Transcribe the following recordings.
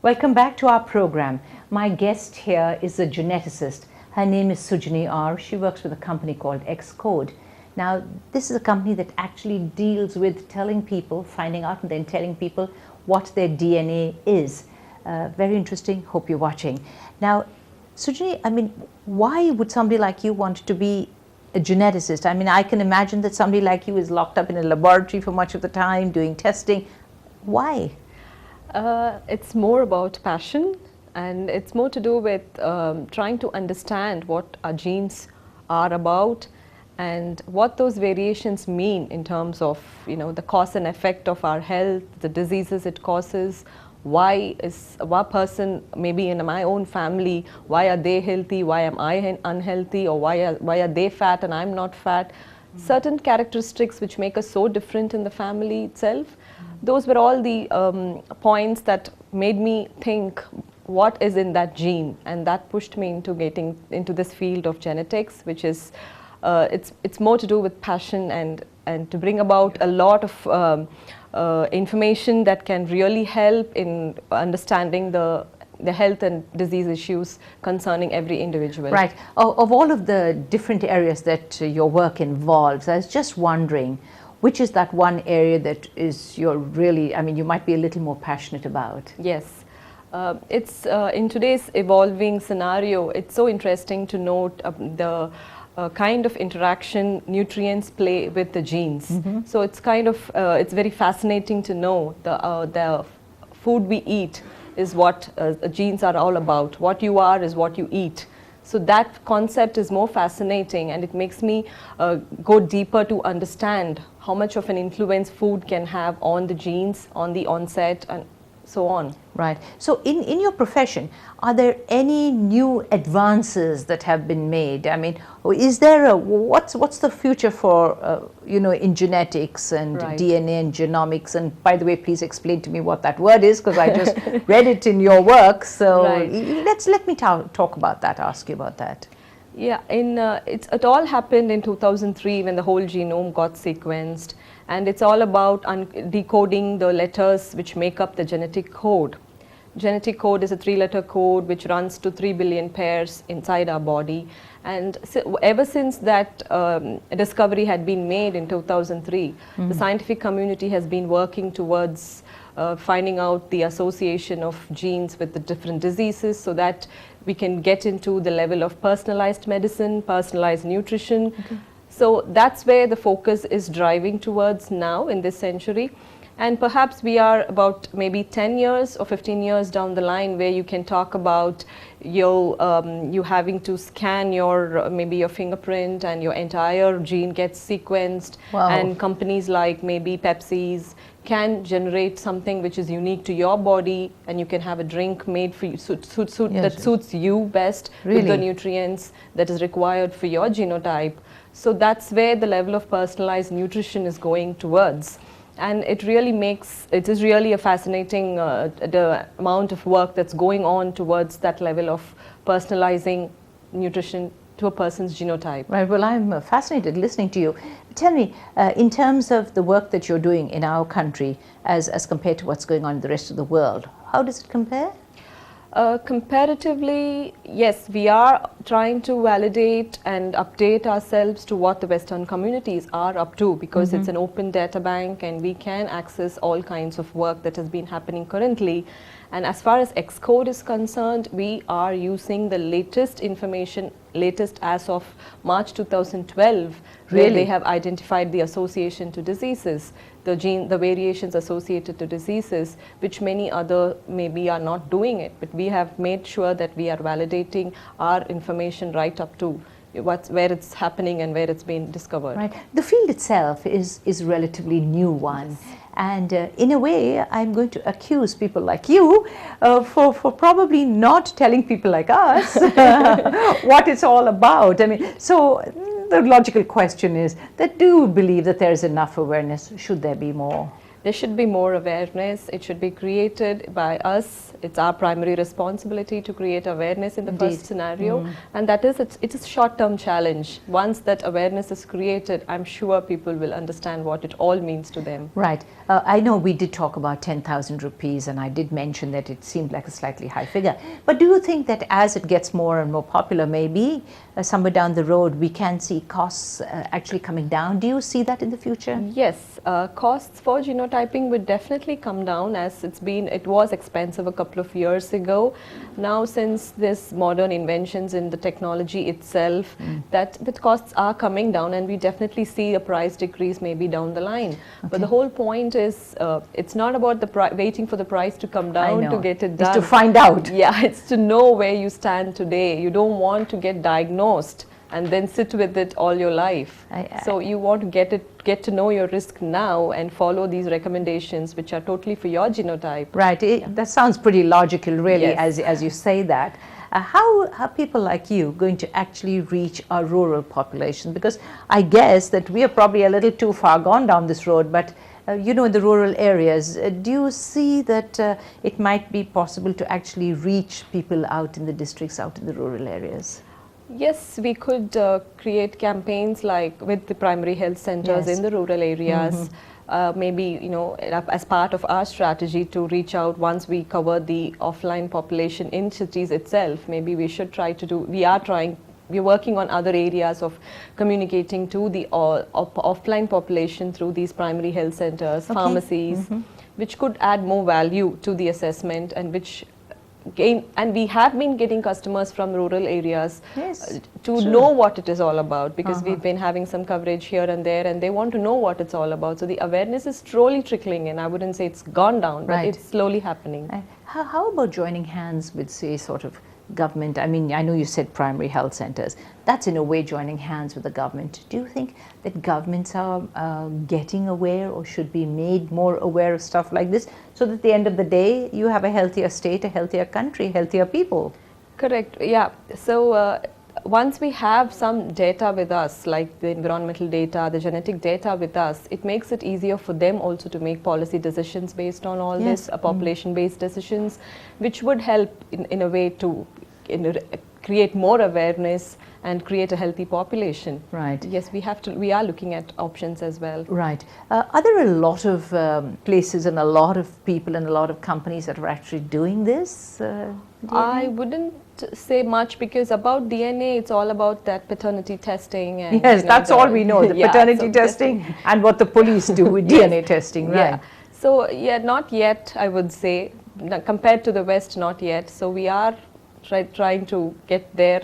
Welcome back to our program. My guest here is a geneticist. Her name is Sujini. She works with a company called Xcode. Now, this is a company that actually deals with telling people, finding out and then telling people what their DNA is. Very interesting. Hope you're watching. Now, Sujini, why would somebody like you want to be a geneticist? I can imagine that somebody like you is locked up in a laboratory for much of the time doing testing. Why? It's more about passion, and it's more to do with trying to understand what our genes are about and what those variations mean in terms of the cause and effect of our health, the diseases it causes. Why is one person, maybe in my own family, why are they healthy, why am I unhealthy, or why are they fat and I'm not fat? Certain characteristics which make us so different in the family itself. Those were all the points that made me think what is in that gene, and that pushed me into getting into this field of genetics, which is it's more to do with passion and to bring about a lot of information that can really help in understanding the health and disease issues concerning every individual. Right. Of all of the different areas that your work involves, I was just wondering, which is that one area that is you're really, you might be a little more passionate about? Yes. It's in today's evolving scenario, it's so interesting to note the kind of interaction nutrients play with the genes. Mm-hmm. So it's kind of, it's very fascinating to know the food we eat is what genes are all about. What you are is what you eat. So that concept is more fascinating, and it makes me go deeper to understand how much of an influence food can have on the genes, on the onset, and so on. Right. So in your profession, are there any new advances that have been made? Is there what's the future for in genetics and right. DNA and genomics? And by the way, please explain to me what that word is, because I just read it in your work. So right. let me talk about that. Ask you about that. Yeah, it all happened in 2003 when the whole genome got sequenced, and it's all about decoding the letters which make up the genetic code. Genetic code is a 3-letter code which runs to 3 billion pairs inside our body, and so ever since that discovery had been made in 2003, the scientific community has been working towards finding out the association of genes with the different diseases, so that we can get into the level of personalized medicine, personalized nutrition. Okay. So that's where the focus is driving towards now in this century. And perhaps we are about maybe 10 years or 15 years down the line where you can talk about you having to scan your maybe your fingerprint and your entire gene gets sequenced. Wow. And companies like maybe Pepsi's can generate something which is unique to your body, and you can have a drink made for you that suits you best. Really? With the nutrients that is required for your genotype. So that's where the level of personalized nutrition is going towards. And it is really a fascinating the amount of work that's going on towards that level of personalizing nutrition to a person's genotype. Right. Well, I'm fascinated listening to you. Tell me, in terms of the work that you're doing in our country as compared to what's going on in the rest of the world, how does it compare? Comparatively, yes, we are trying to validate and update ourselves to what the Western communities are up to, because it's an open data bank and we can access all kinds of work that has been happening currently. And as far as Xcode is concerned, we are using the latest information, latest as of March 2012, Really? where they have identified the association to diseases, the variations associated to diseases, which many other maybe are not doing it. But we have made sure that we are validating our information right up to where it's happening and where it's been discovered. Right. The field itself is a relatively new one. Yes. And in a way, I'm going to accuse people like you for probably not telling people like us what it's all about. So the logical question is that do you believe that there is enough awareness? Should there be more? There should be more awareness. It should be created by us. It's our primary responsibility to create awareness in the Indeed. first scenario. And that is, it's a short-term challenge. Once that awareness is created, I'm sure people will understand what it all means to them. Right. I know we did talk about 10,000 rupees, and I did mention that it seemed like a slightly high figure. But do you think that as it gets more and more popular, maybe somewhere down the road, we can see costs actually coming down? Do you see that in the future? Yes, costs for genotyping would definitely come down, as it was expensive a couple of years ago. Now, since this modern inventions in the technology itself, that the costs are coming down, and we definitely see a price decrease maybe down the line. But the whole point is, it's not about the waiting for the price to come down to get it done. It's to find out. Yeah, it's to know where you stand today. You don't want to get diagnosed and then sit with it all your life. So you want to get to know your risk now and follow these recommendations, which are totally for your genotype. Right. That sounds pretty logical, really, Yes. as you say that. How are people like you going to actually reach our rural population? Because I guess that we are probably a little too far gone down this road, but in the rural areas, do you see that it might be possible to actually reach people out in the districts, out in the rural areas? Yes, we could create campaigns like with the primary health centers in the rural areas. Maybe, as part of our strategy to reach out once we cover the offline population in cities itself, maybe we should try to do, we're working on other areas of communicating to the offline population through these primary health centers, pharmacies, which could add more value to the assessment, and and we have been getting customers from rural areas to know what it is all about, because we've been having some coverage here and there, and they want to know what it's all about. So the awareness is slowly trickling in. I wouldn't say it's gone down, but it's slowly happening. How about joining hands with, say, sort of government? I mean, I know you said primary health centers. That's in a way joining hands with the government. Do you think that governments are getting aware or should be made more aware of stuff like this, so that at the end of the day, you have a healthier state, a healthier country, healthier people? Correct. Yeah. So once we have some data with us, like the environmental data, the genetic data with us, it makes it easier for them also to make policy decisions based on all this, population-based decisions, which would help in a way to create more awareness and create a healthy population. Right. Yes, we are looking at options as well. Right. Are there a lot of places and a lot of people and a lot of companies that are actually doing this? I wouldn't say much, because about DNA, it's all about that paternity testing. And, yes, that's all we know, the paternity testing and what the police do with DNA testing, right? Yeah. So, not yet, I would say. Compared to the West, not yet. So we are trying to get there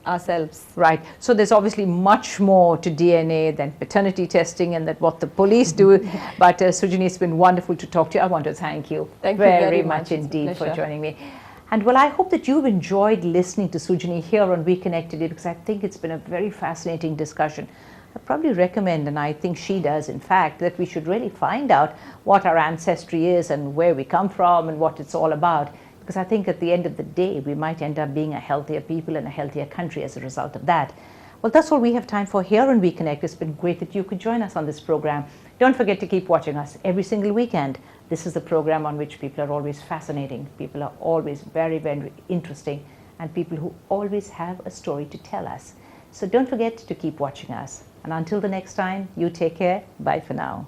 ourselves. Right. So there's obviously much more to DNA than paternity testing and that what the police do. But Sujini, it's been wonderful to talk to you. I want to thank you, very much indeed for joining me. And well, I hope that you've enjoyed listening to Sujini here on We Connected, because I think it's been a very fascinating discussion. I probably recommend, and I think she does in fact, that we should really find out what our ancestry is and where we come from and what it's all about. Because I think at the end of the day, we might end up being a healthier people and a healthier country as a result of that. Well, that's all we have time for here on We Connect. It's been great that you could join us on this program. Don't forget to keep watching us every single weekend. This is the program on which people are always fascinating. People are always very, very interesting, and people who always have a story to tell us. So don't forget to keep watching us. And until the next time, you take care. Bye for now.